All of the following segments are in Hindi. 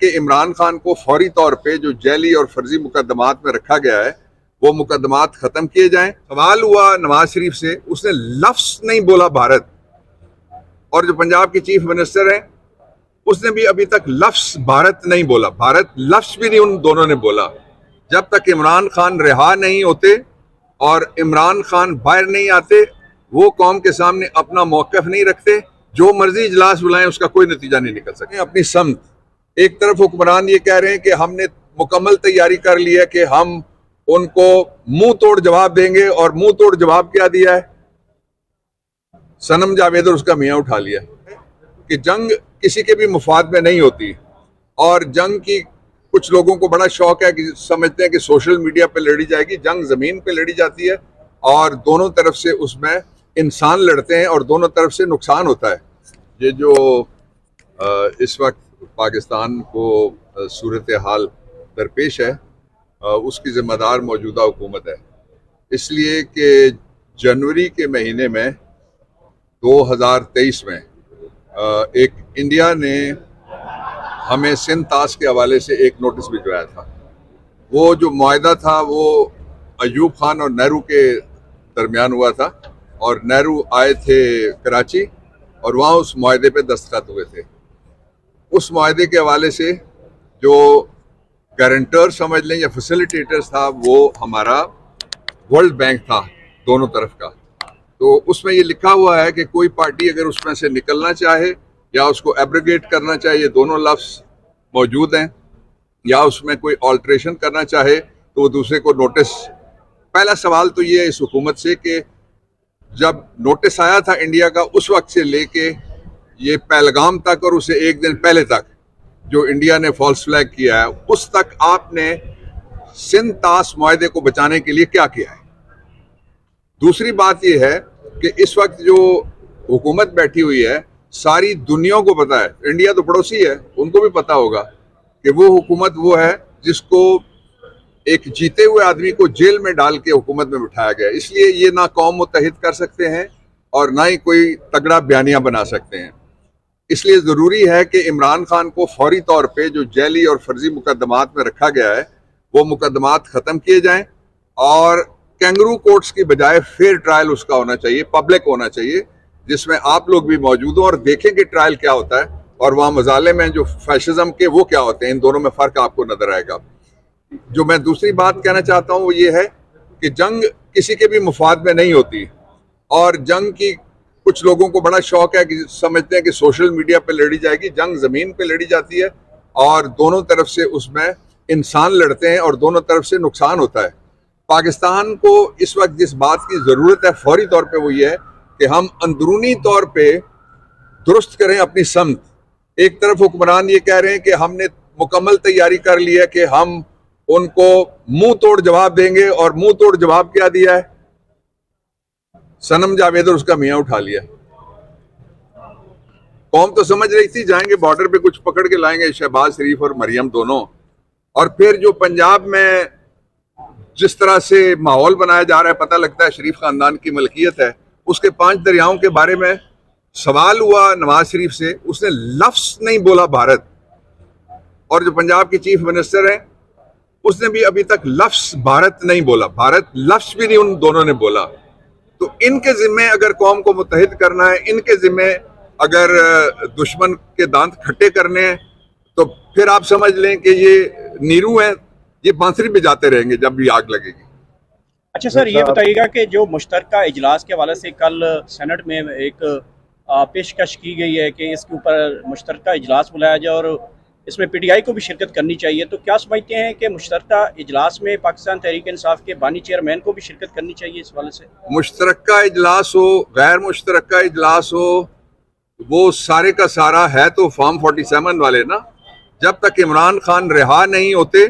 कि इमरान खान को फौरी तौर पे जो जैली और फर्जी मुकदमात में रखा गया है वो मुकदमात खत्म किए जाएं। सवाल हुआ नवाज शरीफ से, उसने लफ्ज नहीं बोला भारत, और जो पंजाब के चीफ मिनिस्टर हैं उसने भी अभी तक लफ्ज भारत नहीं बोला। भारत लफ्ज भी नहीं उन दोनों ने बोला। जब तक इमरान खान रिहा नहीं होते और इमरान खान बाहर नहीं आते, वो कौम के सामने अपना मौक़िफ़ नहीं रखते, जो मर्जी इजलास बुलाएं उसका कोई नतीजा नहीं निकल सकता। अपनी समत, एक तरफ हुक्मरान ये कह रहे हैं कि हमने मुकम्मल तैयारी कर ली है कि हम उनको मुंह तोड़ जवाब देंगे, और मुंह तोड़ जवाब क्या दिया है? सनम जावेद और उसका मियाँ उठा लिया कि जंग किसी के भी मुफाद में नहीं होती, और जंग की कुछ लोगों को बड़ा शौक है कि समझते हैं कि सोशल मीडिया पे लड़ी जाएगी। जंग ज़मीन पे लड़ी जाती है और दोनों तरफ से उसमें इंसान लड़ते हैं और दोनों तरफ से नुकसान होता है। ये जो इस वक्त पाकिस्तान को सूरत हाल दरपेश है, उसकी ज़िम्मेदार मौजूदा हुकूमत है, इसलिए कि जनवरी के महीने में 2023 में एक इंडिया ने हमें सिंध ताश के हवाले से एक नोटिस भिजवाया था। वो जो मुआहदा था वो अयूब खान और नेहरू के दरमियान हुआ था, और नेहरू आए थे कराची और वहाँ उस मुआहदे पे दस्तखत हुए थे। उस मुआहदे के हवाले से जो गारंटर समझ लें या फैसिलिटेटर्स था, वो हमारा वर्ल्ड बैंक था दोनों तरफ का। तो उसमें ये लिखा हुआ है कि कोई पार्टी अगर उसमें से निकलना चाहे या उसको एब्रोगेट करना चाहे, ये दोनों लफ्ज़ मौजूद हैं, या उसमें कोई ऑल्ट्रेशन करना चाहे तो वो दूसरे को नोटिस। पहला सवाल तो ये है इस हुकूमत से कि जब नोटिस आया था इंडिया का, उस वक्त से लेके ये पहलगाम तक और उसे एक दिन पहले तक जो इंडिया ने फॉल्स फ्लैग किया है, उस तक आपने सिंध ताश मुआहदे को बचाने के लिए क्या किया है? दूसरी बात यह है कि इस वक्त जो हुकूमत बैठी हुई है, सारी दुनिया को पता है, इंडिया तो पड़ोसी है, उनको भी पता होगा कि वो हुकूमत वो है जिसको एक जीते हुए आदमी को जेल में डाल के हुकूमत में बिठाया गया। इसलिए ये ना कौम मुत्तहिद कर सकते हैं और ना ही कोई तगड़ा बयानिया बना सकते हैं। इसलिए ज़रूरी है कि इमरान खान को फौरी तौर पे जो जैली और फर्जी मुकदमात में रखा गया है वो मुकदमात ख़त्म किए जाएं, और कैंगरू कोर्ट्स की बजाय फेयर ट्रायल उसका होना चाहिए, पब्लिक होना चाहिए, जिसमें आप लोग भी मौजूद हो और देखें कि ट्रायल क्या होता है, और वहाँ मजालिम हैं जो फैशिज्म के वो क्या होते हैं। इन दोनों में फ़र्क आपको नज़र आएगा। जो मैं दूसरी बात कहना चाहता हूँ वो ये है कि जंग किसी के भी मुफाद में नहीं होती, और जंग की कुछ लोगों को बड़ा शौक है कि समझते हैं कि सोशल मीडिया पे लड़ी जाएगी। जंग ज़मीन पे लड़ी जाती है और दोनों तरफ से उसमें इंसान लड़ते हैं और दोनों तरफ से नुकसान होता है। पाकिस्तान को इस वक्त जिस बात की ज़रूरत है फौरी तौर पे वो ये है कि हम अंदरूनी तौर पे दुरुस्त करें अपनी समत। एक तरफ हुक्मरान ये कह रहे हैं कि हमने मुकम्मल तैयारी कर ली है कि हम उनको मुंह तोड़ जवाब देंगे, और मुंह तोड़ जवाब क्या दिया है? सनम जावेद और उसका मियाँ उठा लिया। कौम तो समझ रही थी जाएंगे बॉर्डर पे कुछ पकड़ के लाएंगे, शहबाज शरीफ और मरियम दोनों। और फिर जो पंजाब में जिस तरह से माहौल बनाया जा रहा है, पता लगता है शरीफ खानदान की मलकियत है। उसके 5 दरियाओं के बारे में सवाल हुआ नवाज शरीफ से, उसने लफ्ज नहीं बोला भारत, और जो पंजाब के चीफ मिनिस्टर हैं उसने भी अभी तक लफ्ज भारत नहीं बोला। भारत लफ्ज भी नहीं उन दोनों ने बोला। तो इनके जिम्मे अगर कौम को मुत्तहिद करना है, इनके जिम्मे अगर दुश्मन के दांत खट्टे करने हैं, तो फिर आप समझ लें कि ये नीरू हैं, ये बांसुरी बजाते रहेंगे जब भी आग लगेगी। अच्छा सर, ये बताइएगा कि जो मुश्तरका इजलास के हवाले से कल सेनेट में एक पेशकश की गई है कि इसके ऊपर मुश्तरका इजलास बुलाया जाए और इसमें पीटीआई को भी शिरकत करनी चाहिए, तो क्या समझते हैं कि मुश्तरका इजलास में पाकिस्तान तहरीक इंसाफ के बानी चेयरमैन को भी शिरकत करनी चाहिए इस हवाले से? मुश्तरका इजलास हो, गैर मुश्तरका इजलास हो, वो सारे का सारा है तो फॉर्म 47 वाले ना। जब तक इमरान खान रिहा नहीं होते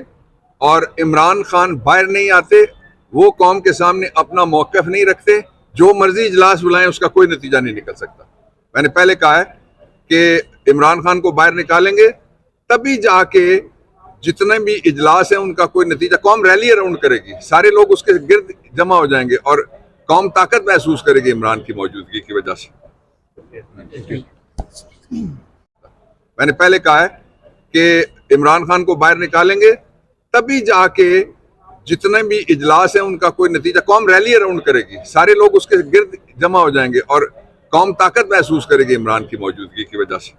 और इमरान खान बाहर नहीं आते, वो कौम के सामने अपना मौक़िफ़ नहीं रखते, जो मर्जी इजलास बुलाएं उसका कोई नतीजा नहीं निकल सकता। मैंने पहले कहा है कि इमरान खान को बाहर निकालेंगे तभी जाके जितने भी इजलास हैं उनका कोई नतीजा, कौम रैली अराउंड करेगी, सारे लोग उसके गिर्द जमा हो जाएंगे और कौम ताकत महसूस करेगी इमरान की मौजूदगी की वजह से। मैंने पहले कहा है कि इमरान खान को बाहर निकालेंगे, तभी जाके जितने भी इजलास हैं उनका कोई नतीजा, कौम रैली अराउंड करेगी, सारे लोग उसके गिर्द जमा हो जाएंगे और कौम ताकत महसूस करेगी इमरान की मौजूदगी की वजह से।